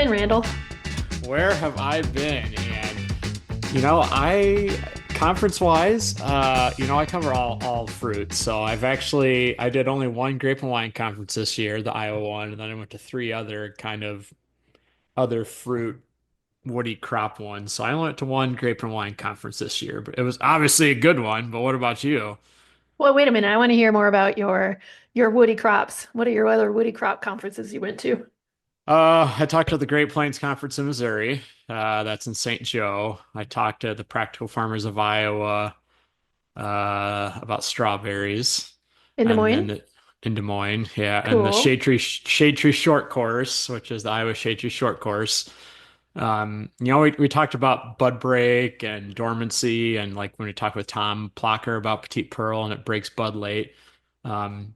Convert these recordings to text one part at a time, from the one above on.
been, Randall? Where have I been? And I conference wise, I cover all fruit. So I did only one grape and wine conference this year, the Iowa one, and then I went to three other kind of other fruit woody crop ones. So I only went to one grape and wine conference this year, but it was obviously a good one. But what about you? Well, wait a minute. I want to hear more about your woody crops. What are your other woody crop conferences you went to? I talked to the Great Plains Conference in Missouri. That's in St. Joe. I talked to the Practical Farmers of Iowa about strawberries, In Des and Moines? then in Des Moines, yeah, and the Cool. Shade Tree Short Course, which is the Iowa Shade Tree Short Course. We talked about bud break and dormancy, and like when we talked with Tom Plocker about Petite Pearl and it breaks bud late. Um,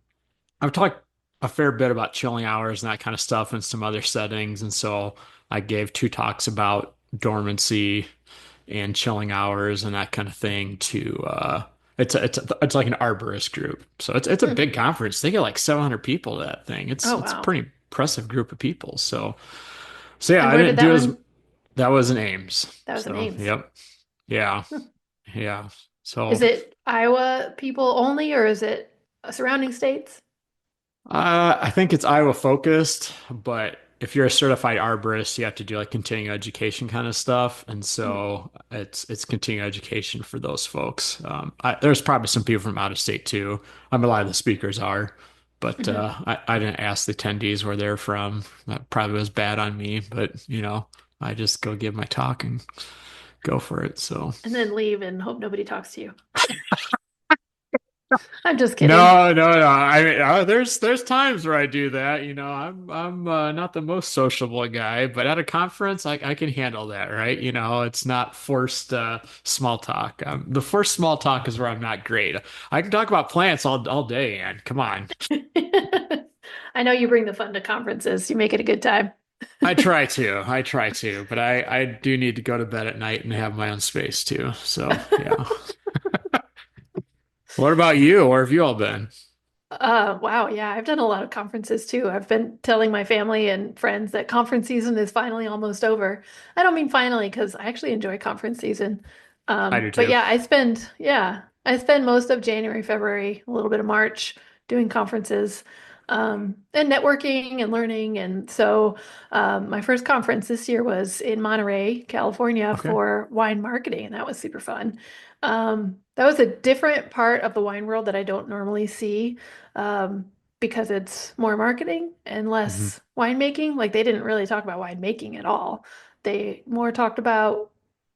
I've talked a fair bit about chilling hours and that kind of stuff in some other settings, and so I gave two talks about dormancy and chilling hours and that kind of thing to it's like an arborist group. So it's a Hmm. big conference. They get like 700 people to that thing. It's Oh, it's a wow. pretty impressive group of people. So yeah, And I where did didn't that do as one? that was in Ames. That was in So Ames. yep. Yeah. Hmm. Yeah. Is So it Iowa people only, or is it surrounding states? I think it's Iowa focused, but if you're a certified arborist, you have to do like continuing education kind of stuff, and Hmm. so it's continuing education for those folks. There's probably some people from out of state too. A lot of the speakers are, but Hmm. I didn't ask the attendees where they're from. That probably was bad on me, but I just go give my talk and go for it. So. And then leave and hope nobody talks to you. I'm just kidding. No, no, no. I mean, there's times where I do that. I'm not the most sociable guy, but at a conference, I can handle that, right? It's not forced small talk. The forced small talk is where I'm not great. I can talk about plants all day, and come on, I know you bring the fun to conferences. You make it a good time. I try to, but I do need to go to bed at night and have my own space too. So yeah. What about you? Where have you all been? Wow, yeah, I've done a lot of conferences too. I've been telling my family and friends that conference season is finally almost over. I don't mean finally because I actually enjoy conference season. I do But too. yeah, I spend most of January, February, a little bit of March doing conferences, and networking and learning. And so, my first conference this year was in Monterey, California Okay. for wine marketing, and that was super fun. That was a different part of the wine world that I don't normally see because it's more marketing and Hmm. less winemaking. Like they didn't really talk about winemaking at all. They more talked about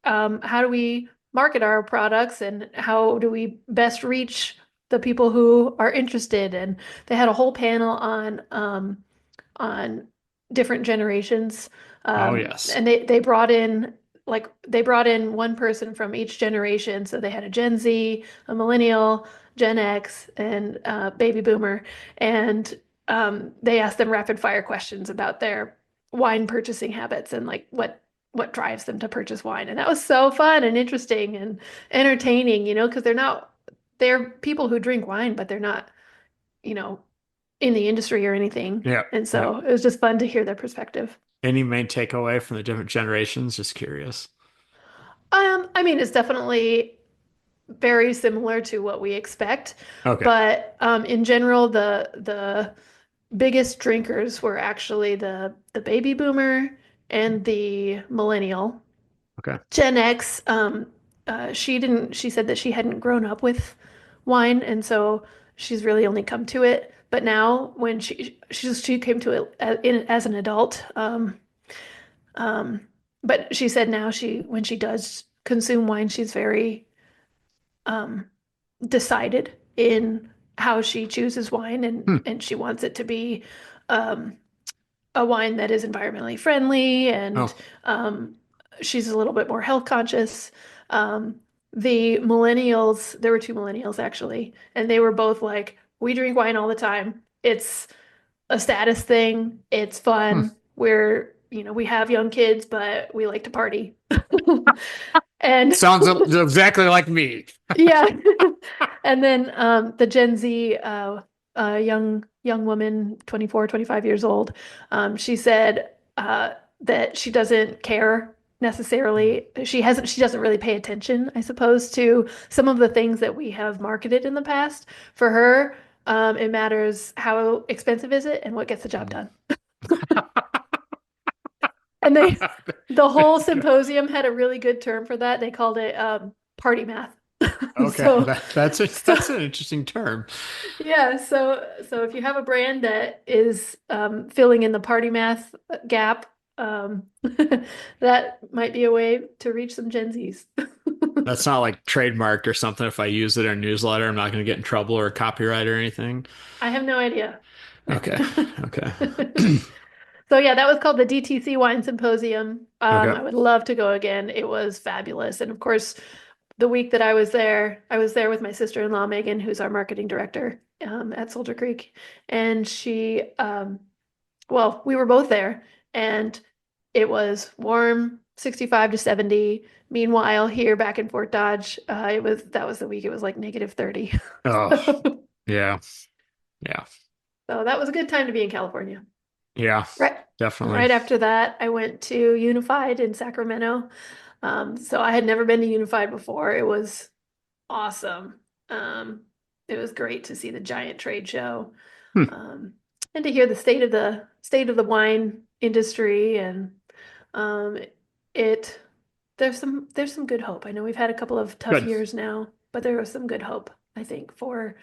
how do we market our products and how do we best reach the people who are interested. And they had a whole panel on different generations. Oh yes. And they brought in one person from each generation. So they had a Gen Z, a millennial, Gen X, and baby boomer. And they asked them rapid fire questions about their wine purchasing habits and like what drives them to purchase wine. And that was so fun and interesting and entertaining, because they're people who drink wine, but they're not, you know, in the industry or anything. Yeah. And Yeah. so it was just fun to hear their perspective. Any main takeaway from the different generations? Just curious. I mean, it's definitely very similar to what we expect, Okay. but in general, the biggest drinkers were actually the baby boomer and the millennial. Okay. Gen X, she said that she hadn't grown up with wine, and so she's really only come to it. But now, when she came to it as an adult, Um, but she said now when she does consume wine, she's very um, decided in how she chooses wine, and Hmm. and she wants it to be um, a wine that is environmentally friendly, and Oh. um, she's a little bit more health conscious. Um, the millennials, there were two millennials actually, and they were both like, "We drink wine all the time. It's a status thing. It's Hmm. fun. We have young kids, but we like to party." And Sounds exactly like me. yeah. And then the Gen Z young woman, 24, 25 years old, she said that she doesn't care necessarily. She doesn't really pay attention, I suppose, to some of the things that we have marketed in the past. For her, it matters how expensive is it and what gets the job done. And the whole symposium had a really good term for that. They called it party math. Okay, So, so that's an interesting term. yeah, so if you have a brand that is filling in the party math gap, that might be a way to reach some Gen Zs. That's not like trademarked or something. If I use it in a newsletter, I'm not going to get in trouble or copyright or anything. I have no idea. Okay, okay, So yeah, that was called the DTC Wine Symposium. okay. I would love to go again. It was fabulous. And of course, the week that I was there with my sister-in-law, Megan, who's our marketing director at Soldier Creek. And well, we were both there and it was warm, 65 to 70. Meanwhile, here back in Fort Dodge, that was the week it was like negative 30. Oh, So, yeah, yeah, so that was a good time to be in California. yeah, Right. definitely. Right after that, I went to Unified in Sacramento. So I had never been to Unified before. It was awesome. Um, it was great to see the giant trade show, Hmm, um, and to hear the state of the wine industry. And um, it there's some good hope. I know we've had a couple of tough good. years now, but there was some good hope, I think, for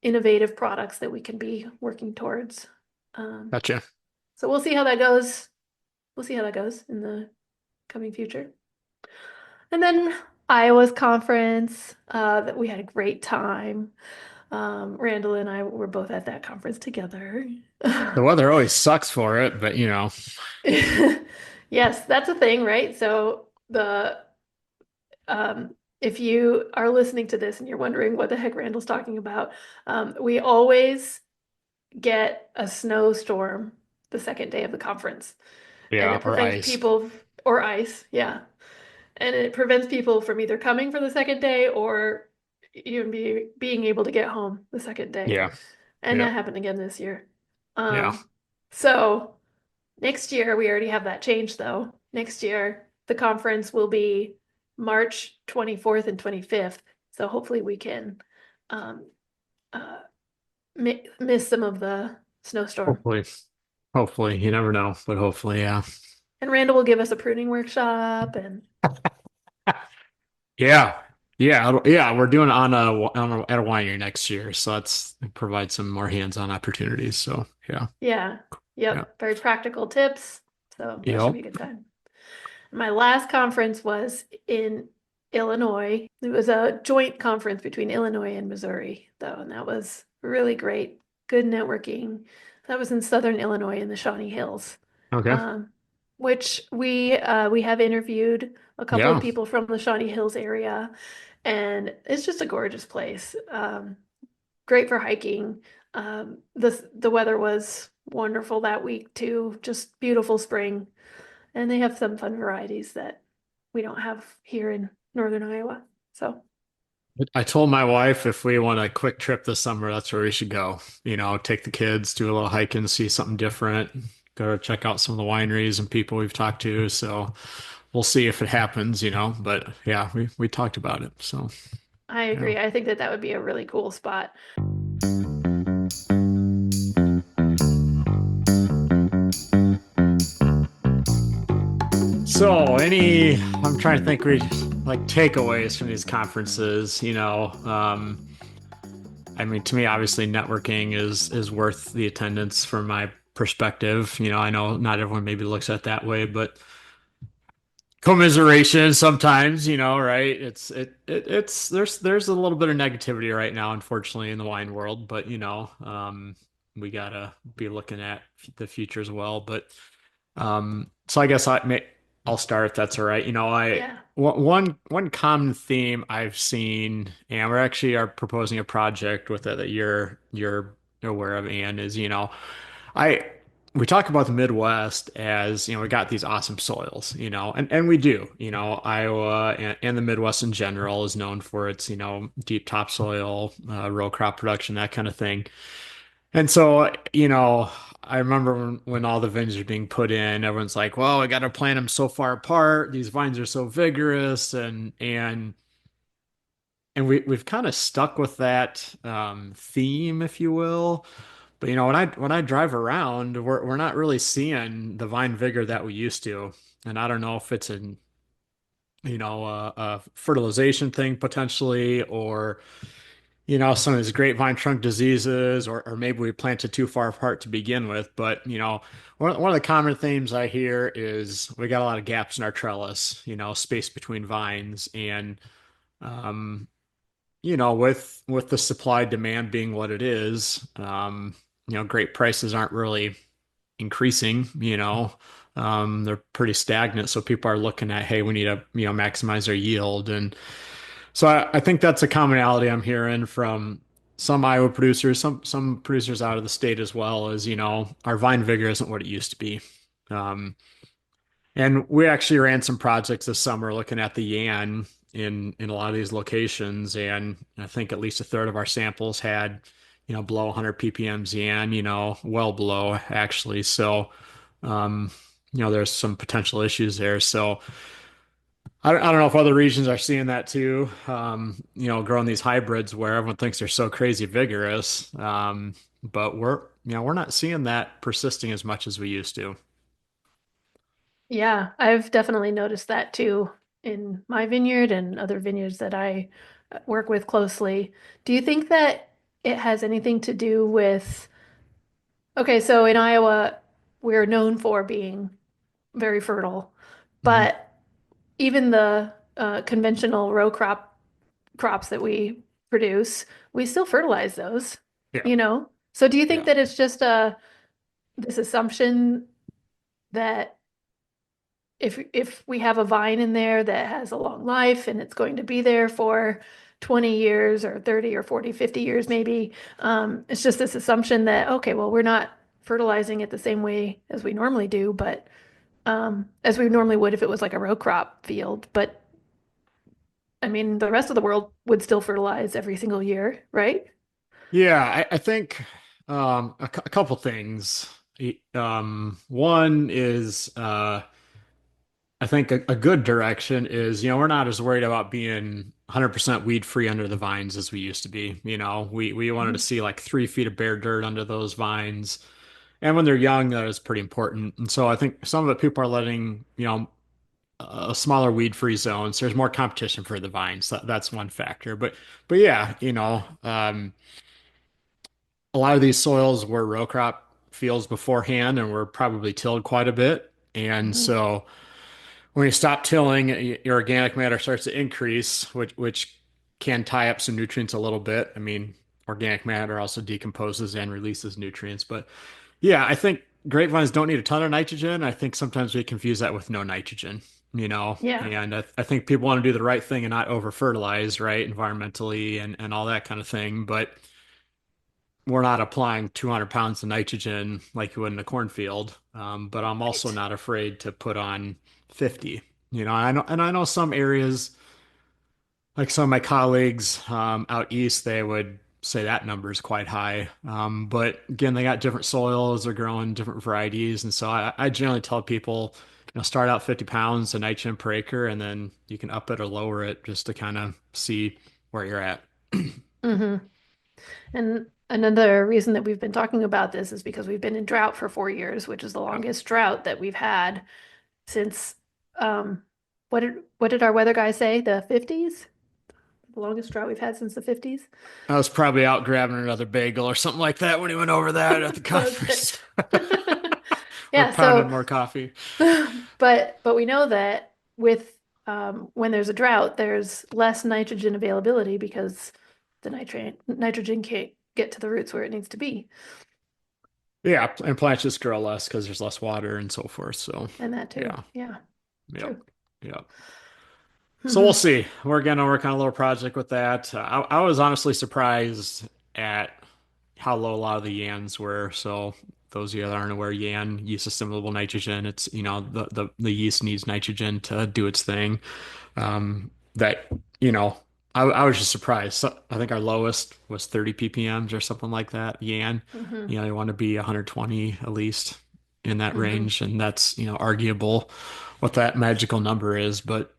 innovative products that we can be working towards. Um, Gotcha. so we'll see how that goes. We'll see how that goes in the coming future. And then Iowa's conference, that we had a great time. Randall and I were both at that conference together. The weather always sucks for it, but you know, Yes, that's a thing, right? So if you are listening to this and you're wondering what the heck Randall's talking about, we always get a snowstorm the second day of the conference, and yeah, it or prevents ice. people or ice, yeah. And it prevents people from either coming for the second day or even being able to get home the second day. Yeah, And yeah, that happened again this year. yeah. Um, so next year, we already have that change though. Next year, the conference will be March 24th and 25th. So hopefully we can um, uh, miss some of the snowstorm. Hopefully, hopefully, you never know, but hopefully, yeah. And Randall will give us a pruning workshop and Yeah. Yeah, yeah, we're doing it at a winery next year, so that's provide some more hands-on opportunities. So, yeah. yeah, Yeah. yep, very practical tips. So that should be Yep. a good time. My last conference was in Illinois. It was a joint conference between Illinois and Missouri, though, and that was really great. Good networking. That was in Southern Illinois in the Shawnee Hills, Okay. um, which we have interviewed a couple of Yeah. people from the Shawnee Hills area, and it's just a gorgeous place. Great for hiking. The weather was wonderful that week too. Just beautiful spring. And they have some fun varieties that we don't have here in northern Iowa. So I told my wife if we want a quick trip this summer, that's where we should go. You know, take the kids, do a little hiking, see something different, go check out some of the wineries and people we've talked to. So we'll see if it happens, you know. But yeah, we talked about it. So I yeah. agree. I think that that would be a really cool spot. So I'm trying to think like takeaways from these conferences, you know. I mean, to me, obviously, networking is worth the attendance from my perspective. You know, I know not everyone maybe looks at it that way, but commiseration sometimes, you know, right? It's there's a little bit of negativity right now, unfortunately, in the wine world, but you know, we gotta be looking at the future as well. But so I guess I'll start if that's all right. You know, Yeah. one common theme I've seen, and we actually are proposing a project with it that you're aware of, Anne, is you know, I we talk about the Midwest as you know we got these awesome soils, you know, and we do. You know, Iowa and the Midwest in general is known for its you know deep topsoil, row crop production, that kind of thing. And so, you know. I remember when all the vineyards are being put in, everyone's like, "Well, I got to plant them so far apart. These vines are so vigorous," and we've kind of stuck with that theme, if you will. But when I drive around, we're not really seeing the vine vigor that we used to, and I don't know if it's a fertilization thing potentially, or some of these grapevine trunk diseases, or maybe we planted too far apart to begin with. But one of the common themes I hear is we got a lot of gaps in our trellis, space between vines, and um, with the supply demand being what it is, grape prices aren't really increasing, they're pretty stagnant. So people are looking at, hey, we need to, maximize our yield. And so I think that's a commonality I'm hearing from some Iowa producers, some producers out of the state as well, is, our vine vigor isn't what it used to be. Um, and we actually ran some projects this summer looking at the Yan in a lot of these locations, and I think at least a third of our samples had, below 100 ppm Yan, well below actually. So, um, there's some potential issues there. So I don't know if other regions are seeing that too. Growing these hybrids where everyone thinks they're so crazy vigorous, but we're not seeing that persisting as much as we used to. Yeah, I've definitely noticed that too in my vineyard and other vineyards that I work with closely. Do you think that it has anything to do with, okay, so in Iowa, we're known for being very fertile, Mhm. but even the conventional row crops that we produce, we still fertilize those, Yeah, you know? So do you think yeah. that it's just this assumption that if we have a vine in there that has a long life and it's going to be there for 20 years or 30 or 40, 50 years maybe, it's just this assumption that, okay, well, we're not fertilizing it the same way as we normally do, but as we normally would if it was like a row crop field. But I mean, the rest of the world would still fertilize every single year, right? Yeah, I think a couple things. One is I think a good direction is, we're not as worried about being 100% weed free under the vines as we used to be. We wanted to Mhm. see like 3 feet of bare dirt under those vines. And when they're young, that is pretty important. And so I think some of the people are letting, a smaller weed free zone. So there's more competition for the vines. That's one factor. But yeah, a lot of these soils were row crop fields beforehand and were probably tilled quite a bit. And Mhm. so when you stop tilling, your organic matter starts to increase, which can tie up some nutrients a little bit. I mean, organic matter also decomposes and releases nutrients. But yeah, I think grapevines don't need a ton of nitrogen. I think sometimes we confuse that with no nitrogen, Yeah. and I think people want to do the right thing and not over fertilize, right, environmentally and all that kind of thing. But we're not applying 200 pounds of nitrogen like you would in a cornfield. But I'm also Right. not afraid to put on 50. I know some areas, like some of my colleagues out east, they would say that number is quite high. But again, they got different soils, they're growing different varieties, and so I generally tell people, start out 50 pounds of nitrogen per acre, and then you can up it or lower it just to kind of see where you're at. hmm And another reason that we've been talking about this is because we've been in drought for 4 years, which is the Yeah. longest drought that we've had since what did our weather guy say? The 50s? The longest drought we've had since the 50s? I was probably out grabbing another bagel or something like that when he went over that at the Okay. conference. Or Yeah, pounding so more coffee. but we know that with when there's a drought, there's less nitrogen availability because the nitrogen can't get to the roots where it needs to be. Yeah, and plants just grow less because there's less water and so forth. So, And that too. yeah, Yeah, yep, true. yep. So we'll hmm see. We're gonna work on a little project with that. I was honestly surprised at how low a lot of the yans were. So those of you that aren't aware, yan yeast assimilable nitrogen. It's the yeast needs nitrogen to do its thing. That you know I was just surprised. So, I think our lowest was 30 ppms or something like that. Yan, Hmm. you want to be 120 at least in that Hmm. range, and that's arguable what that magical number is. But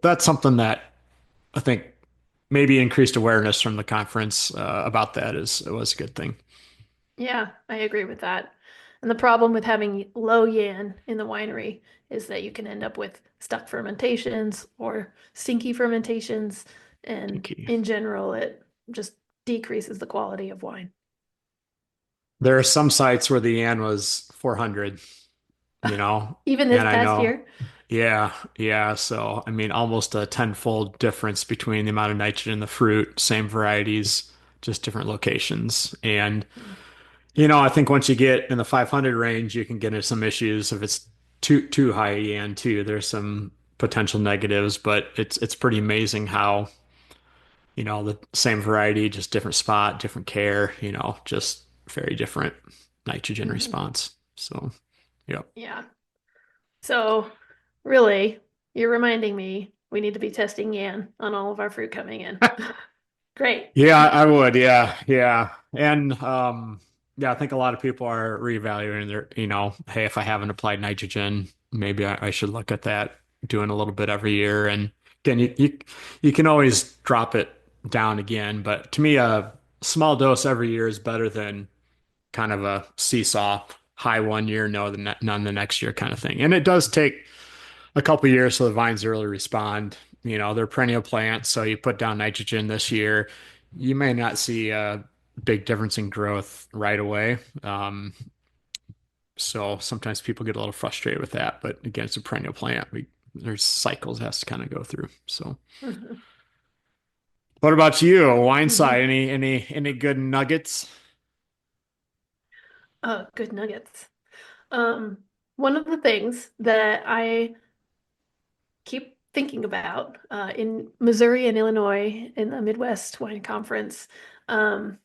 that's something that I think maybe increased awareness from the conference about that is it was a good thing. Yeah, I agree with that. And the problem with having low yan in the winery is that you can end up with stuck fermentations or stinky fermentations. And Key. in general, it just decreases the quality of wine. There are some sites where the Yan was 400, you know, Even this and I past know, year. yeah, yeah. So, I mean, almost a tenfold difference between the amount of nitrogen in the fruit, same varieties, just different locations. And, I think once you get in the 500 range, you can get into some issues if it's too high Yan too. There's some potential negatives, but it's pretty amazing how, the same variety, just different spot, different care, just very different nitrogen Mhm. response. So, yeah. Yeah. So really, you're reminding me we need to be testing yan on all of our fruit coming in. Great. Yeah, I would. Yeah, yeah. And yeah, I think a lot of people are reevaluating their, hey, if I haven't applied nitrogen, maybe I should look at that, doing a little bit every year. And again, you can always drop it down again, but to me, a small dose every year is better than kind of a seesaw, high one year, no, none the next year kind of thing. And it does take a couple years so the vines really respond. They're perennial plants, so you put down nitrogen this year, you may not see a big difference in growth right away. So sometimes people get a little frustrated with that, but again, it's a perennial plant. There's cycles it has to kind of go through. So, Mhm. what about you? Wine side, Mhm. any good nuggets? Oh, good nuggets. Um, One of the things that I keep thinking about in Missouri and Illinois in the Midwest Wine Conference, um,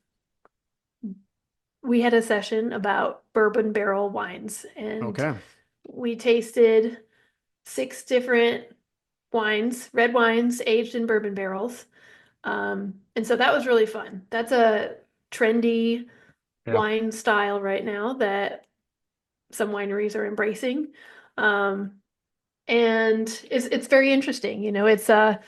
we had a session about bourbon barrel wines, and Okay. we tasted six different wines, red wines aged in bourbon barrels. And so that was really fun. That's a trendy Yeah. wine style right now that some wineries are embracing. Um, and it's very interesting. It's a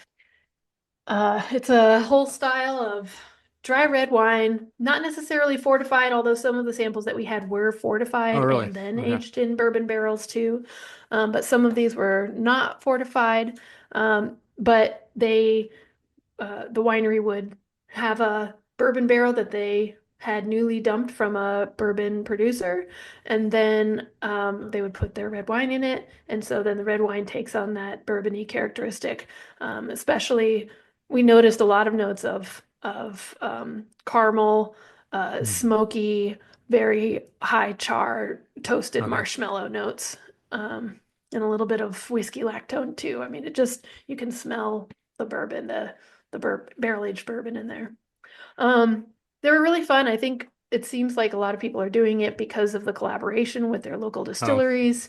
whole style of dry red wine, not necessarily fortified, although some of the samples that we had were Oh, fortified really? and then Okay. aged in bourbon barrels too. But some of these were not fortified. But the winery would have a bourbon barrel that they had newly dumped from a bourbon producer, and then they would put their red wine in it, and so then the red wine takes on that bourbony characteristic. Especially, we noticed a lot of notes of caramel, Hmm. smoky, very high char, toasted Okay. marshmallow notes. And a little bit of whiskey lactone too. I mean, it just you can smell the bourbon, the barrel aged bourbon in there. Um, they were really fun. I think it seems like a lot of people are doing it because of the collaboration with their local Oh, distilleries.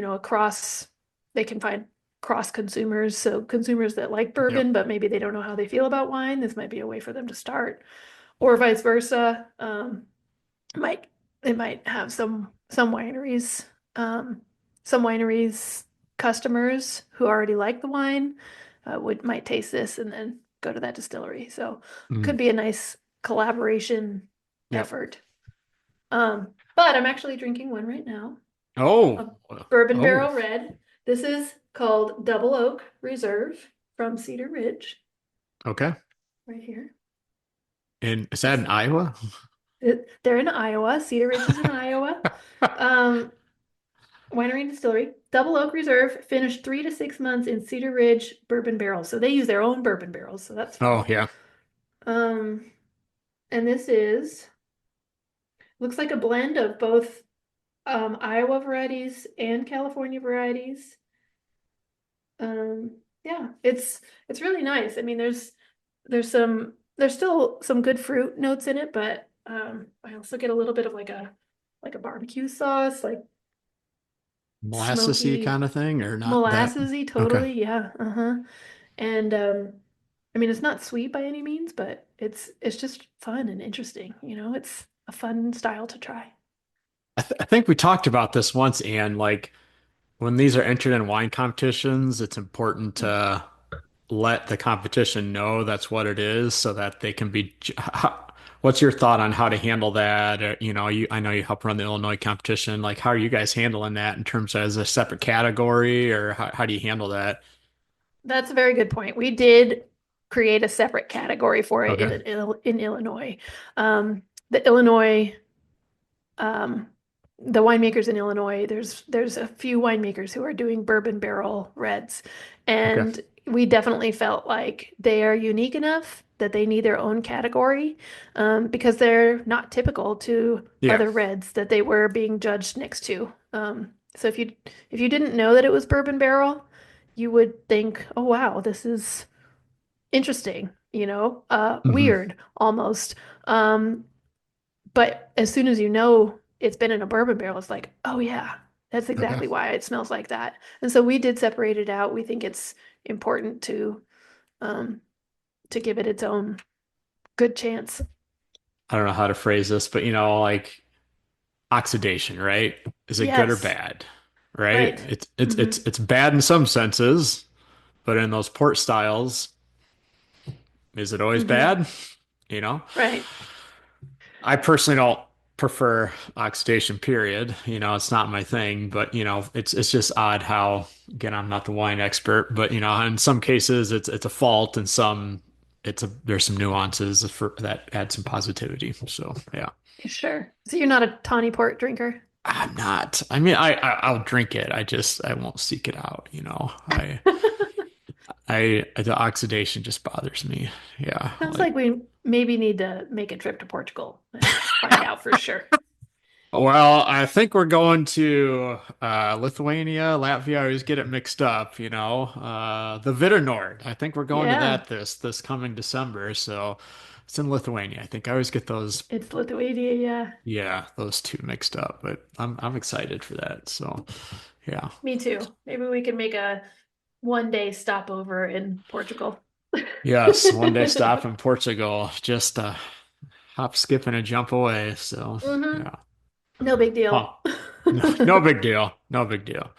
Across they can find cross consumers, so consumers that like yep. bourbon, but maybe they don't know how they feel about wine. This might be a way for them to start, or vice versa. Might it might have um, some wineries customers who already like the wine would might taste this and then go to that distillery. So Mm. could be a nice collaboration Yep. effort. But I'm actually drinking one right now, Oh, a bourbon oh, barrel red. This is called Double Oak Reserve from Cedar Ridge, okay. right here. And is that in It's Iowa? they're in Iowa. Cedar Ridge is in Iowa. Um, Winery and Distillery, Double Oak Reserve, finished 3 to 6 months in Cedar Ridge bourbon barrels. So they use their own bourbon barrels, so that's Oh, fun. yeah. Um, and this is looks like a blend of both Iowa varieties and California varieties. Yeah, it's really nice. I mean, there's still some good fruit notes in it, but I also get a little bit of like a barbecue sauce, like Molassesy smoky, kind of thing, or not that? molassesy, Okay. totally, yeah, uh-huh. And I mean, it's not sweet by any means, but it's just fun and interesting. It's a fun style to try. I think we talked about this once, and like when these are entered in wine competitions, it's important to let the competition know that's what it is so that they can be. What's your thought on how to handle that? I know you help run the Illinois competition. Like, how are you guys handling that in terms of as a separate category, or how do you handle that? That's a very good point. We did create a separate category for it Okay. in Illinois. The Illinois um, the winemakers in Illinois, there's a few winemakers who are doing bourbon barrel reds, Okay. and we definitely felt like they are unique enough that they need their own category, because they're not typical to Yeah. other reds that they were being judged next to. So if you didn't know that it was bourbon barrel, you would think, oh wow, this is interesting, Hmm. weird almost. But as soon as you know it's been in a bourbon barrel, it's like, oh yeah, that's Okay. exactly why it smells like that. And so we did separate it out. We think it's important um to give it its own good chance. I don't know how to phrase this, but like oxidation, right? Is it good or Yes, bad? Right? right. It's Hmm. it's bad in some senses, but in those port styles, is it always Hmm. bad? You know? Right. I personally don't prefer oxidation, period. It's not my thing, but it's just odd how, again, I'm not the wine expert, but in some cases it's a fault and some there's some nuances for that add some positivity. So yeah. Sure. So you're not a tawny port drinker? I'm not. I mean, I'll drink it. I won't seek it out, the oxidation just bothers me. Yeah, Sounds like, like we maybe need to make a trip to Portugal and find out for sure. well, I think we're going to Lithuania, Latvia. I always get it mixed up, the Vineyard. I think we're going to Yeah, that this coming December. So it's in Lithuania. I think I always get those, it's Lithuania, yeah. yeah, those two mixed up. But I'm excited for that. So yeah. Me too. Maybe we can make a 1 day stopover in Portugal. Yes, one day stop in Portugal, just a hop, skip, and a jump away. So Hmm. yeah. No big Huh. deal. No, no big deal. No big deal.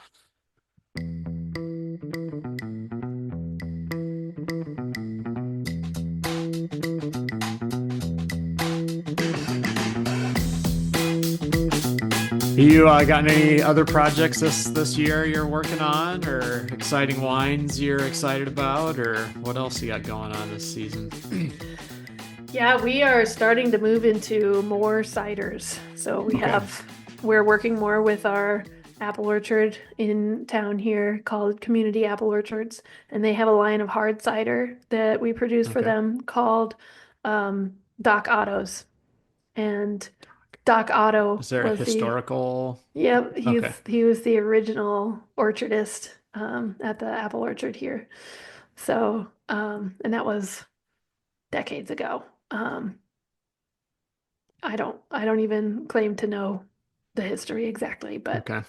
You got any other projects this year you're working on, or exciting wines you're excited about, or what else you got going on this season? Yeah, we are starting to move into more ciders. So Okay. we're working more with our apple orchard in town here called Community Apple Orchards, and they have a line of hard cider that we produce for Okay. them called Doc Otto's. And Doc Otto Is there a was historical? yep, Okay. he was the original orchardist at the apple orchard here. So, and that was decades ago. I don't even claim to know the history exactly, Okay.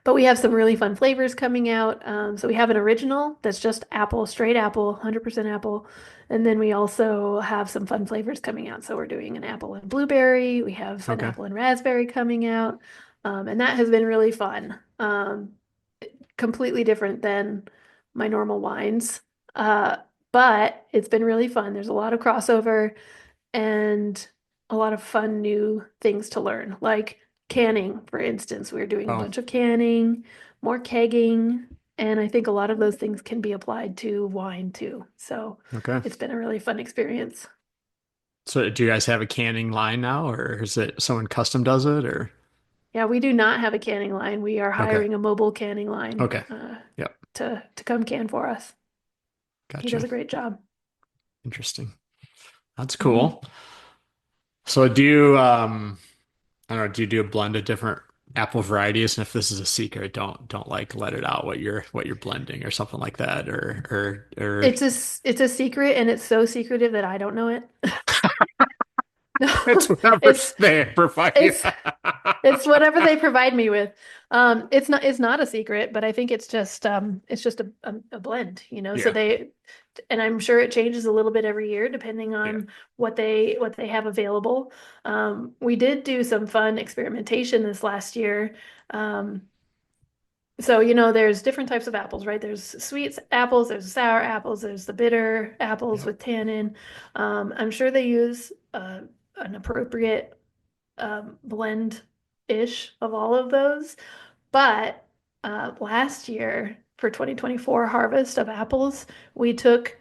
but we have some really fun flavors coming out. So we have an original that's just apple, straight apple, 100% apple. And then we also have some fun flavors coming out. So we're doing an apple and blueberry. We have an Okay. apple and raspberry coming out. And that has been really fun. Completely different than my normal wines. Uh, but it's been really fun. There's a lot of crossover and a lot of fun new things to learn, like canning, for instance. We're doing a Oh, bunch of canning, more kegging, and I think a lot of those things can be applied to wine too. So okay. it's been a really fun experience. So do you guys have a canning line now, or is it someone custom does it, or? Yeah, we do not have a canning line. We are Okay. hiring a mobile canning line Okay. Yep. to come can for us. He does Gotcha. a great job. Interesting. That's Hmm. cool. So do you I don't know, do you do a blend of different apple varieties? And if this is a secret, don't like let it out what you're blending or something like that or It's a secret, and it's so secretive that I don't know it. it's No, whatever it's they provide you. it's It's whatever they provide me with. It's not a secret, but I think it's just a blend, so Yeah. they, and I'm sure it changes a little bit every year depending Yeah. on what they have available. We did do some fun experimentation this last year. Um, so, there's different types of apples, right? There's sweet apples, there's sour apples, there's the bitter apples Yep. with tannin. I'm sure they use an appropriate blend-ish of all of those. But last year for 2024 harvest of apples, we took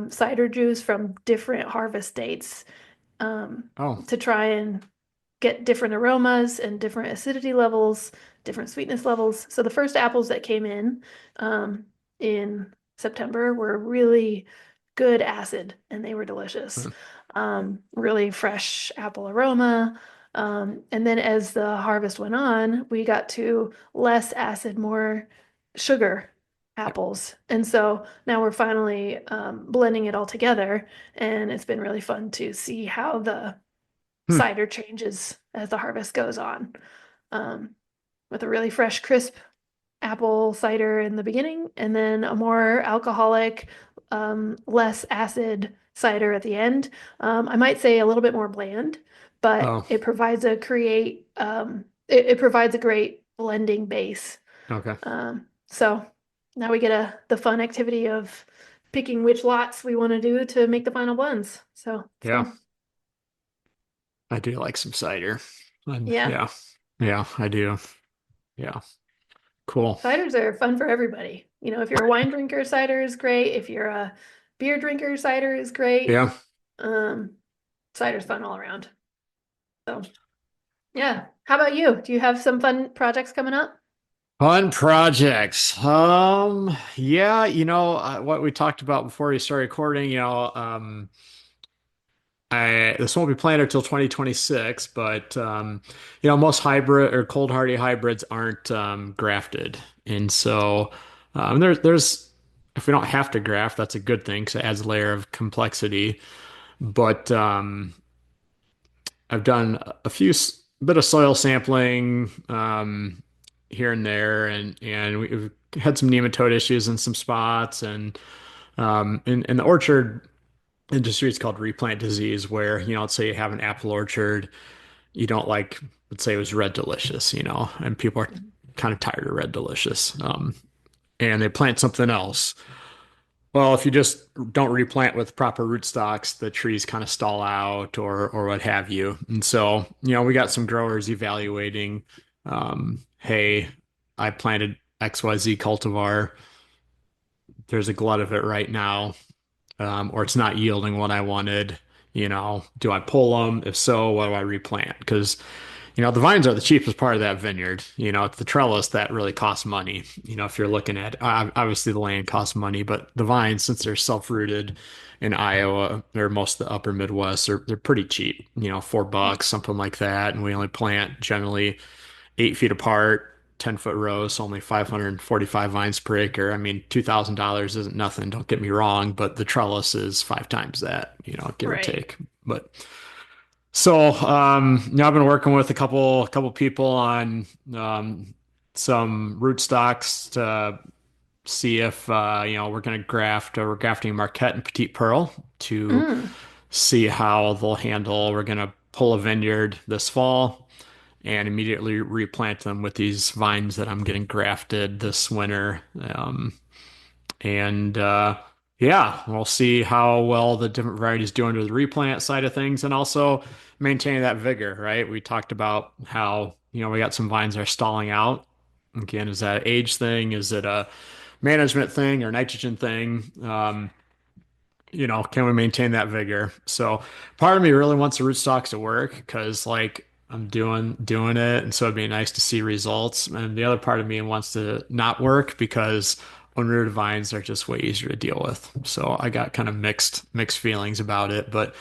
cider juice from different harvest dates um, Oh, to try and get different aromas and different acidity levels, different sweetness levels. So the first apples that came in September were really good acid and they were delicious. hmm. Really fresh apple aroma. And then as the harvest went on, we got to less acid, more sugar Yep. apples. And so now we're finally blending it all together, and it's been really fun to see how the Hmm. cider changes as the harvest goes on. Um, with a really fresh, crisp apple cider in the beginning, and then a more alcoholic, less acid cider at the end. I might say a little bit more bland, but Oh, it provides a great blending base. okay. So now we get the fun activity of picking which lots we want to do to make the final blends. So it's Yeah, fun. I do like some cider. And Yeah. yeah, yeah, I do. Yeah, cool. Ciders are fun for everybody. If you're a wine drinker, cider is great. If you're a beer drinker, cider is great. Yeah. Um, Cider's fun all around. So, yeah. How about you? Do you have some fun projects coming up? Fun projects. Yeah, what we talked about before we started recording, I this won't be planned until 2026, but most hybrid or cold hardy hybrids aren't grafted. And so there's if we don't have to graft, that's a good thing because it adds a layer of complexity. But I've done a bit of soil sampling here and there, and we've had some nematode issues in some spots, and in the orchard industry, it's called replant disease, where let's say you have an apple orchard, you don't like, let's say it was Red Delicious, and people are kind of tired of Red Delicious, and they plant something else. Well, if you just don't replant with proper rootstocks, the trees kind of stall out or what have you. And so, we got some growers evaluating, hey, I planted XYZ cultivar. There's a glut of it right now, or it's not yielding what I wanted. Do I pull them? If so, what do I replant? Because the vines are the cheapest part of that vineyard. It's the trellis that really costs money. If you're looking at, obviously the land costs money, but the vines, since they're self-rooted in Iowa or most of the upper Midwest, they're pretty cheap. $4, something like that. And we only plant generally 8 feet apart, 10-foot rows, so only 545 vines per acre. I mean, $2,000 isn't nothing, don't get me wrong, but the trellis is 5 times that, give or Right. take. But so, I've been working with a couple people on some rootstocks to see if we're going to we're grafting Marquette and Petite Pearl to Mm, see how they'll handle. We're going to pull a vineyard this fall and immediately replant them with these vines that I'm getting grafted this winter. And yeah, we'll see how well the different varieties do under the replant side of things and also maintaining that vigor, right? We talked about how, we got some vines that are stalling out. Again, is that an age thing? Is it a management thing or nitrogen thing? Can we maintain that vigor? So part of me really wants the rootstocks to work because like I'm doing it, and so it'd be nice to see results. And the other part of me wants to not work because unrooted vines are just way easier to deal with. So I got kind of mixed feelings about it. But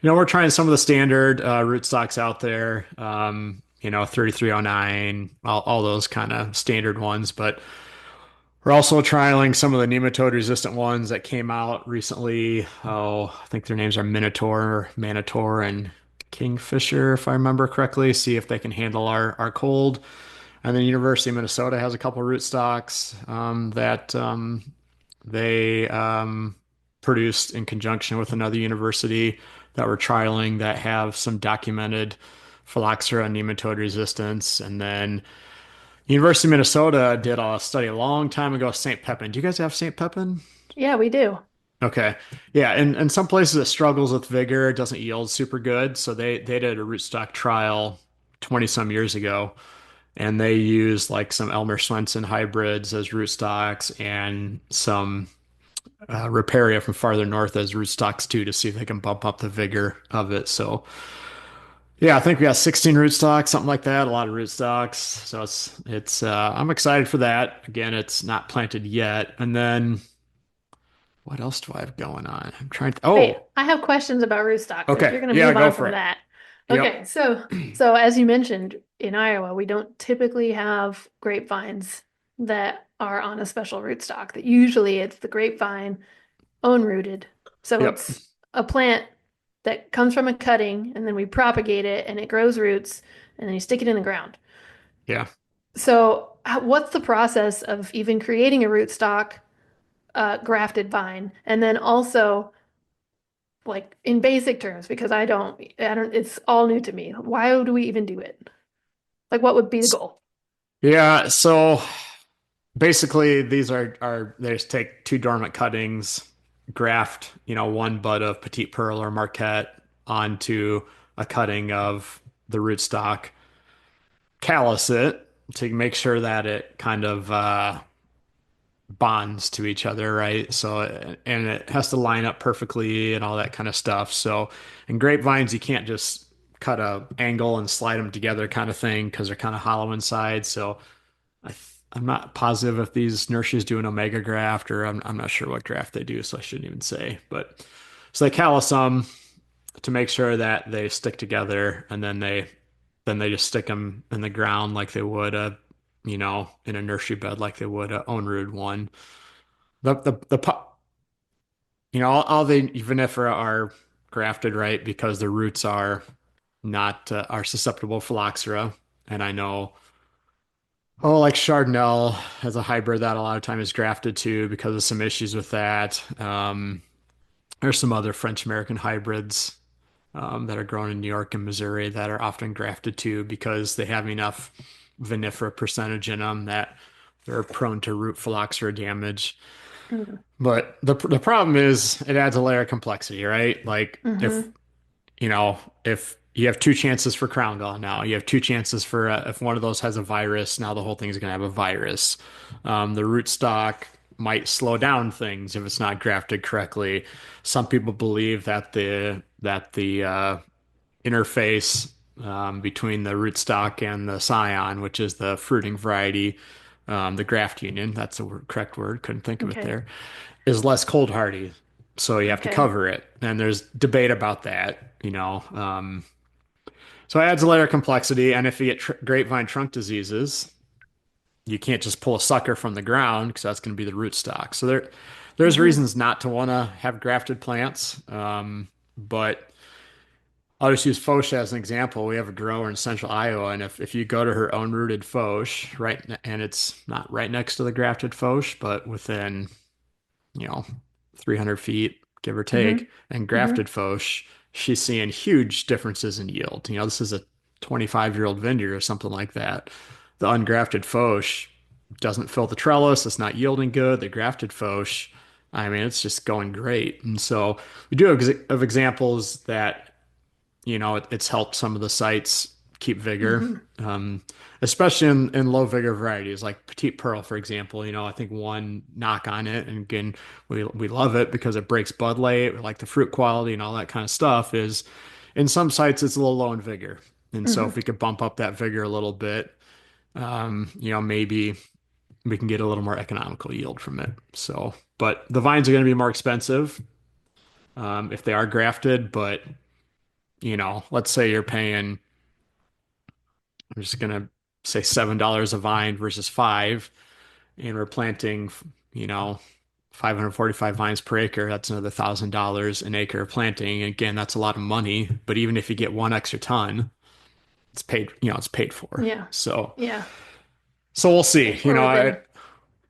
we're trying some of the standard rootstocks out there. 3309, all those kind of standard ones, but we're also trialing some of the nematode resistant ones that came out recently. Oh, I think their names are Minotaur, Manitor, and Kingfisher, if I remember correctly, see if they can handle our cold. And then University of Minnesota has a couple rootstocks that they produced in conjunction with another university that we're trialing that have some documented phylloxera and nematode resistance. And then University of Minnesota did a study a long time ago, St. Pepin. Do you guys have St. Pepin? Yeah, we do. Okay. Yeah, and some places it struggles with vigor, it doesn't yield super good. So they did a rootstock trial 20 some years ago, and they used like some Elmer Swenson hybrids as rootstocks and some Riparia from farther north as rootstocks too to see if they can bump up the vigor of it. So yeah, I think we got 16 rootstocks, something like that, a lot of rootstocks. So it's I'm excited for that. Again, it's not planted yet. And then what else do I have going on? I'm trying to, Wait, oh, I have questions about rootstock, but if okay. you're going to Yeah, move go on for from it. that. Okay, Yep. so as you mentioned, in Iowa, we don't typically have grapevines that are on a special rootstock. That usually it's the grapevine own rooted. So Yep. it's a plant that comes from a cutting and then we propagate it and it grows roots and then you stick it in the ground. Yeah. So what's the process of even creating a rootstock, grafted vine? And then also like in basic terms, because I don't, it's all new to me. Why do we even do it? Like, what would be the goal? Yeah, so basically these are they just take two dormant cuttings, graft, one bud of Petite Pearl or Marquette onto a cutting of the rootstock, callus it to make sure that it kind of bonds to each other, right? So, and it has to line up perfectly and all that kind of stuff. So, in grapevines, you can't just cut a angle and slide them together kind of thing because they're kind of hollow inside. So, I'm not positive if these nurseries do an omega graft or I'm not sure what graft they do, so I shouldn't even say. But so they callus them to make sure that they stick together, and then they just stick them in the ground like they would in a nursery bed like they would a own root one. All the vinifera are grafted right because the roots are not are susceptible to phylloxera, and I know. Oh, like Chardonnay has a hybrid that a lot of time is grafted too because of some issues with that. There's some other French American hybrids that are grown in New York and Missouri that are often grafted too because they have enough vinifera percentage in them that they're prone to root phylloxera damage. Mm-hmm. But the problem is it adds a layer of complexity, right? Like if you have two chances for crown gall now, you have two chances for if one of those has a virus, now the whole thing's going to have a virus. The rootstock might slow down things if it's not grafted correctly. Some people believe that the interface between the rootstock and the scion, which is the fruiting variety, the graft union, that's the correct word, couldn't think of it Okay. there, is less cold hardy. So you have to Okay. cover it. And there's debate about that. So it adds a layer of complexity. And if you get grapevine trunk diseases, you can't just pull a sucker from the ground because that's going to be the rootstock. So there's Mm-hmm. reasons not to want to have grafted plants. But I'll just use Foch as an example. We have a grower in central Iowa, and if you go to her own rooted Foch, right, and it's not right next to the grafted Foch, but within, you know, 300 feet, give or Mm-hmm. take, and Mm-hmm. grafted Foch, she's seeing huge differences in yield. This is a 25-year-old vineyard or something like that. The ungrafted Foch doesn't fill the trellis. It's not yielding good. The grafted Foch, I mean, it's just going great. And so we do have examples that it's helped some of the sites keep vigor, Mm-hmm. um, especially in low vigor varieties like Petite Pearl, for example. I think one knock on it, and again, we love it because it breaks bud late, we like the fruit quality and all that kind of stuff, is in some sites it's a little low in vigor. And so if Mm-hmm. we could bump up that vigor a little bit, maybe we can get a little more economical yield from it. So, but the vines are going to be more expensive if they are grafted, but let's say you're paying, I'm just gonna say $7 a vine versus five, and we're planting, you know, 545 vines per acre, that's another $1,000 an acre of planting. And again, that's a lot of money. But even if you get one extra ton, it's paid, it's paid for. Yeah. So, Yeah. so we'll see. Paid for within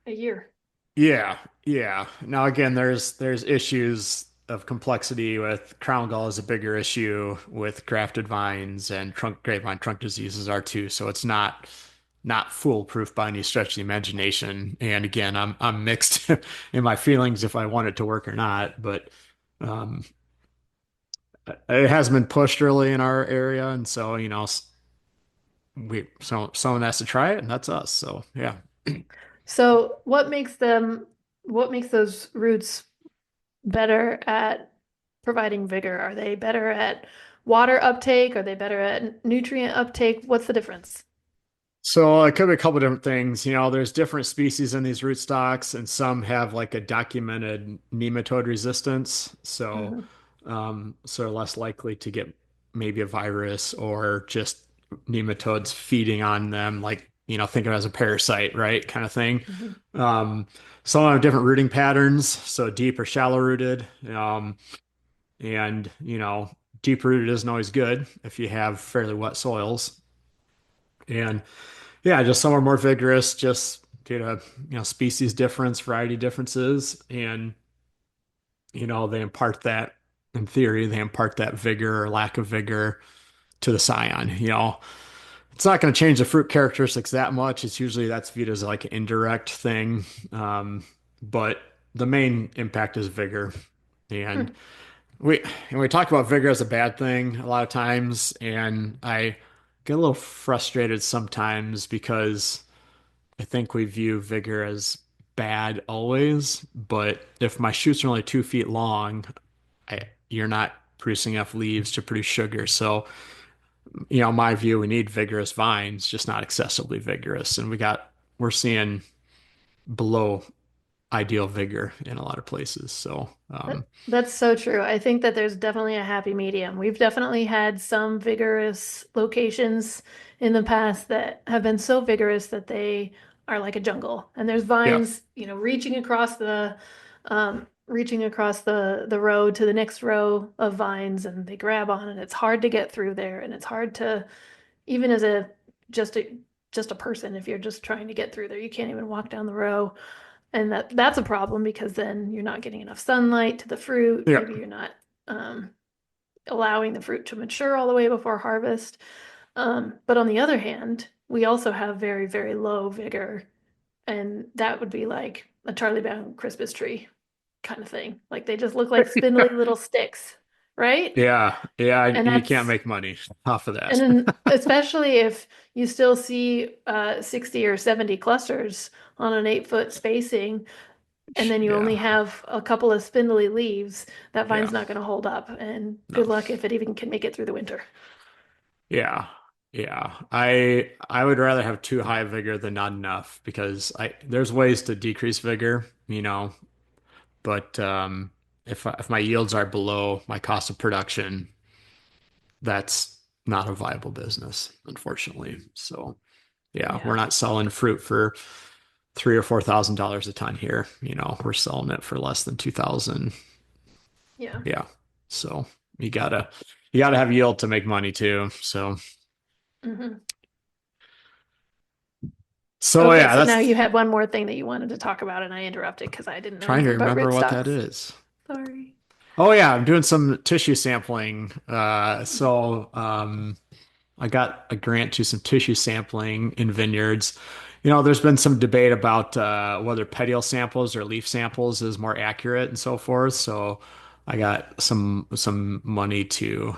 a year. Yeah, yeah. Now again, there's issues of complexity with crown gall is a bigger issue with grafted vines and grapevine trunk diseases are too. So it's not foolproof by any stretch of the imagination. And again, I'm mixed in my feelings if I want it to work or not. But um, it has been pushed early in our area, and so someone has to try it, and that's us. So yeah. So what makes those roots better at providing vigor? Are they better at water uptake? Are they better at nutrient uptake? What's the difference? So it could be a couple different things. There's different species in these rootstocks, and some have like a documented nematode resistance. So, Mhm, so they're less likely to get maybe a virus or just nematodes feeding on them, like, think of it as a parasite, right? Kind of thing. mhm. Um, some have different rooting patterns, so deep or shallow rooted. And, deep rooted isn't always good if you have fairly wet soils. And yeah, just some are more vigorous, just due to, species difference, variety differences. And, they impart that, in theory, they impart that vigor or lack of vigor to the scion. It's not going to change the fruit characteristics that much. It's usually that's viewed as like an indirect thing. But the main impact is vigor. And Hmm. we and we talk about vigor as a bad thing a lot of times, and I get a little frustrated sometimes because I think we view vigor as bad always, but if my shoots are only 2 feet long, you're not producing enough leaves to produce sugar. So, my view, we need vigorous vines, just not excessively vigorous. And we're seeing below ideal vigor in a lot of places. So, That's so true. I think that there's definitely a happy medium. We've definitely had some vigorous locations in the past that have been so vigorous that they are like a jungle. And there's yeah, vines, reaching across the road to the next row of vines, and they grab on, and it's hard to get through there, and it's hard to even as a just a just a person, if you're just trying to get through there, you can't even walk down the row. And that's a problem because then you're not getting enough sunlight to the fruit. yeah, Maybe you're not um, allowing the fruit to mature all the way before harvest. But on the other hand, we also have very, very low vigor, and that would be like a Charlie Brown Christmas tree kind of thing. Like they just look like spindly little sticks, right? yeah, yeah. And You can't that's make money off of and that. then especially if you still see 60 or 70 clusters on an 8 foot spacing, and then you only Yeah, have a couple of spindly leaves, that yeah, vine's not going to hold up. And no. good luck if it even can make it through the winter. Yeah. Yeah. I would rather have too high vigor than not enough because I there's ways to decrease vigor, but if my yields are below my cost of production, that's not a viable business, unfortunately. So, yeah, we're Yeah. not selling fruit for $3,000 or $4,000 a ton here. We're selling it for less than 2,000. Yeah. Yeah. So, you gotta you gotta have yield to make money too. Hmm. So Okay, yeah, so now that's you had one more thing that you wanted to talk about, and I interrupted because I didn't know trying to anything about remember what that rootstocks. is. Sorry. Oh yeah, I'm doing some tissue sampling. I got a grant to some tissue sampling in vineyards. There's been some debate about whether petiole samples or leaf samples is more accurate and so forth. So I got some money to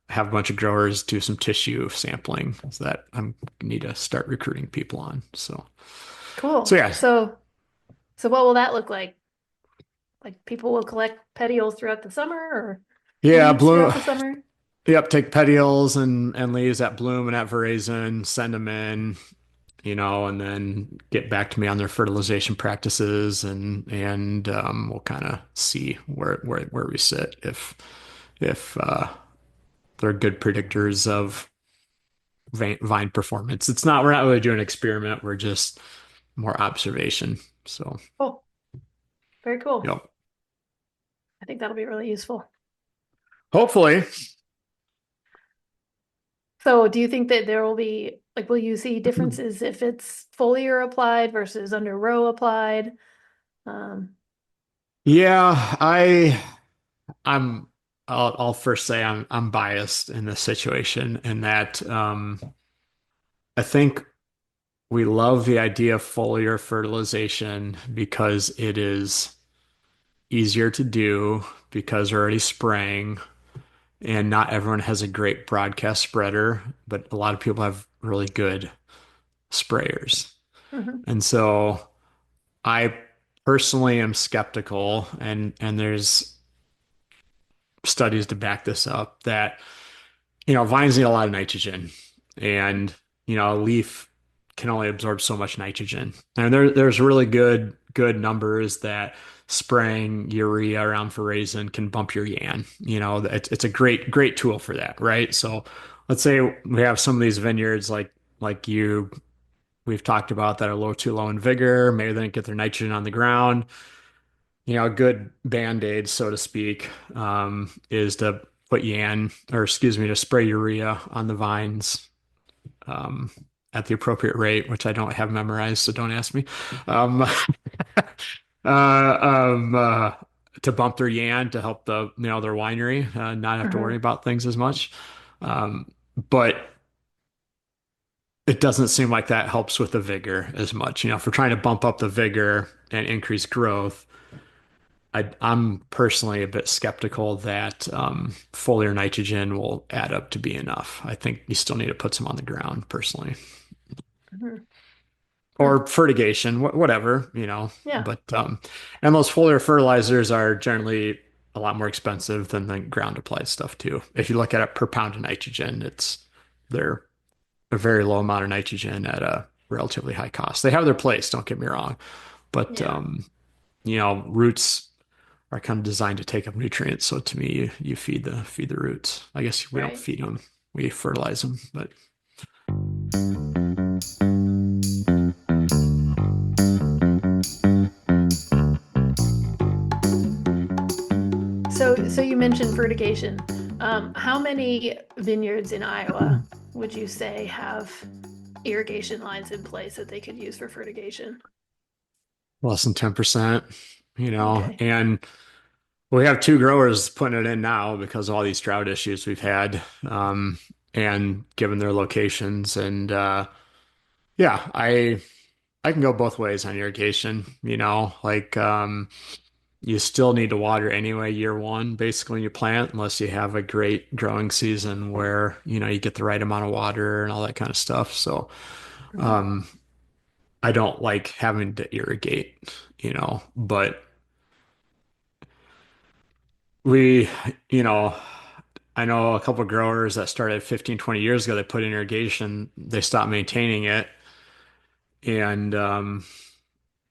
have a bunch of growers do some tissue sampling so that I need to start recruiting people on. So Cool. yeah, So what will that look like? Like people will collect petioles throughout the summer or yeah, leaves blue. throughout the summer? Yep, take petioles and leaves that bloom and at veraison, send them in, and then get back to me on their fertilization practices and we'll kind of see where we sit if they're good predictors of vine performance. We're not really doing an experiment, we're just more observation. So Oh. Very cool. Yep. I think that'll be really useful. Hopefully. So do you think that there will be, like, will you see differences if it's foliar applied versus under row applied? Um, Yeah, I'm I'll first say I'm biased in this situation in that I think we love the idea of foliar fertilization because it is easier to do because we're already spraying and not everyone has a great broadcast spreader, but a lot of people have really good sprayers. mhm, And so I personally am skeptical and there's studies to back this up that vines need a lot of nitrogen, and a leaf can only absorb so much nitrogen. And there's really good numbers that spraying urea around for raisin can bump your yan. It's a great tool for that, right? So let's say we have some of these vineyards like we've talked about that are too low in vigor. Maybe they didn't get their nitrogen on the ground. A good band-aid, so to speak, is to put to spray urea on the vines um, at the appropriate rate, which I don't have memorized, so don't ask me. Um, uh, um, uh, to bump their yan to help their winery not have to worry mhm, about things as much. But it doesn't seem like that helps with the vigor as much. If we're trying to bump up the vigor and increase growth, I'm personally a bit skeptical that foliar nitrogen will add up to be enough. I think you still need to put some on the ground, personally, mhm. Hmm. or fertigation, whatever, Yeah, But and those foliar fertilizers are generally a lot more expensive than the ground applied stuff too. If you look at it per pound of nitrogen, they're a very low amount of nitrogen at a relatively high cost. They have their place, don't get me wrong, but yeah, roots are kind of designed to take up nutrients. So to me, you feed the roots. I guess we don't right. feed them, we fertilize them. But So you mentioned fertigation. How many vineyards in Iowa would you say have irrigation lines in place that they could use for fertigation? less than 10%, Okay. and we have two growers putting it in now because of all these drought issues we've had, and given their locations. And yeah, I can go both ways on irrigation. You still need to water anyway year one, basically when you plant, unless you have a great growing season where you get the right amount of water and all that kind of stuff. So Mhm. um, I don't like having to irrigate, but we, you know, I know a couple of growers that started 15, 20 years ago, they put in irrigation, they stopped maintaining it. And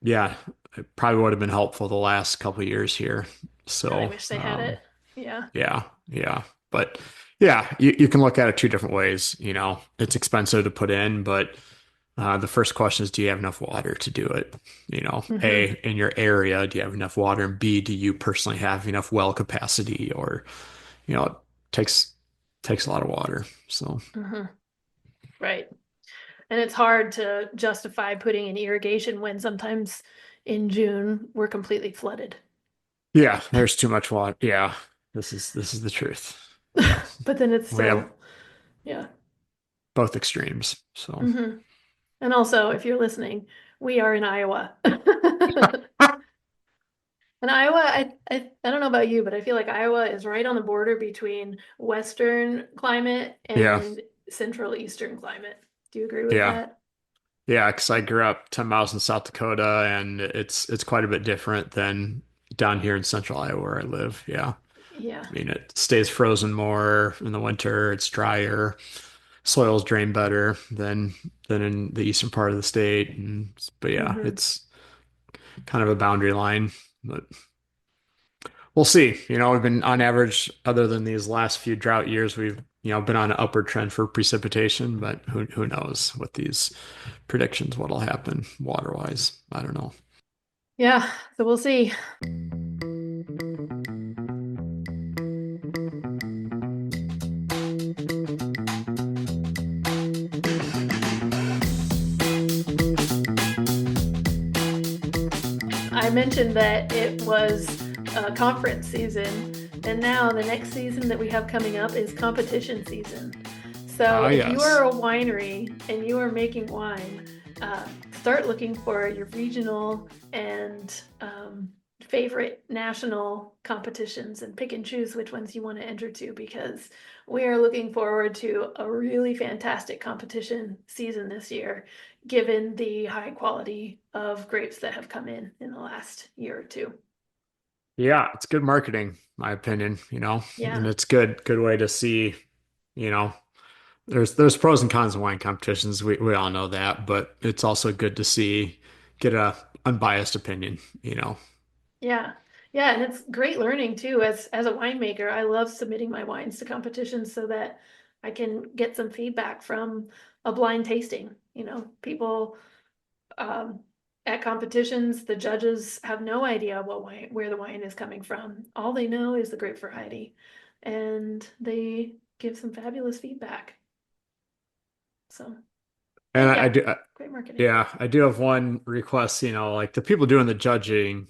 yeah, it probably would have been helpful the last couple of years here. Now they So wish they had it. Yeah. yeah, yeah. But yeah, you can look at it two different ways. It's expensive to put in, but the first question is, do you have enough water to do it? Hmm. A, in your area, do you have enough water? And B, do you personally have enough well capacity? Or, it takes takes a lot of water. So Hmm. Right. And it's hard to justify putting in irrigation when sometimes in June we're completely flooded. yeah, there's too much water. Yeah, this is the truth. Yeah, But then it's we have still, yeah. both extremes. So Hmm. And also, if you're listening, we are in Iowa. And Iowa, I don't know about you, but I feel like Iowa is right on the border between Western climate yeah, and Central Eastern climate. Do you agree with yeah. that? Yeah, because I grew up 10 miles in South Dakota, and it's quite a bit different than down here in central Iowa where I live. Yeah. Yeah. I mean, it stays frozen more in the winter, it's drier, soils drain better than in the eastern part of the state. But yeah, Hmm. it's kind of a boundary line. But we'll see. We've been on average, other than these last few drought years, we've been on an upward trend for precipitation, but who knows with these predictions what'll happen water wise. I don't know. Yeah, so we'll see. I mentioned that it was conference season, and now the next season that we have coming up is competition season. So Ah, if you are yes. a winery and you are making wine, start looking for your regional and favorite national competitions and pick and choose which ones you want to enter to because we are looking forward to a really fantastic competition season this year, given the high quality of grapes that have come in the last year or two. Yeah, it's good marketing, my opinion, and Yeah, it's good way to see, you know, there's pros and cons of wine competitions. We all know that, but it's also good to see get a unbiased opinion. yeah, yeah, and it's great learning too. As a winemaker, I love submitting my wines to competitions so that I can get some feedback from a blind tasting. People um, at competitions, the judges have no idea where the wine is coming from. All they know is the grape variety, and they give some fabulous feedback. So, And I yeah, do, great marketing. yeah, I do have one request, like the people doing the judging,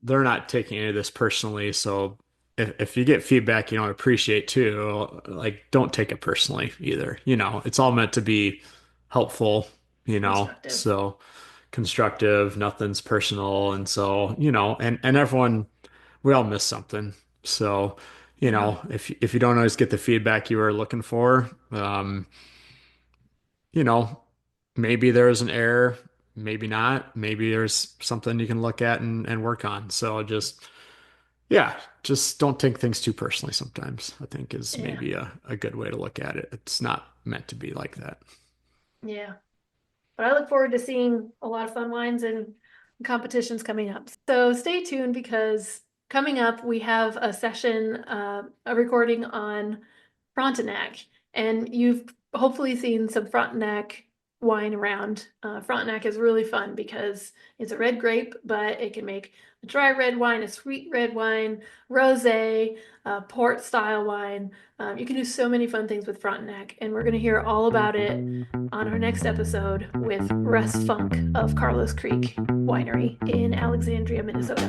they're not taking any of this personally. So if you get feedback you don't appreciate too, like don't take it personally either. It's all meant to be helpful. Constructive. So constructive, nothing's personal. And so, and everyone, we all miss something. So, Yeah, if you don't always get the feedback you were looking for, you know, maybe there's an error, maybe not. Maybe there's something you can look at and work on. So yeah, just don't take things too personally sometimes, I think is yeah, maybe a good way to look at it. It's not meant to be like that. yeah. But I look forward to seeing a lot of fun wines and competitions coming up. So stay tuned because coming up we have a session, a recording on Frontenac, and you've hopefully seen some Frontenac wine around. Frontenac is really fun because it's a red grape, but it can make a dry red wine, a sweet red wine, rosé, port style wine. You can do so many fun things with Frontenac, and we're going to hear all about it on our next episode with Russ Funk of Carlos Creek Winery in Alexandria, Minnesota.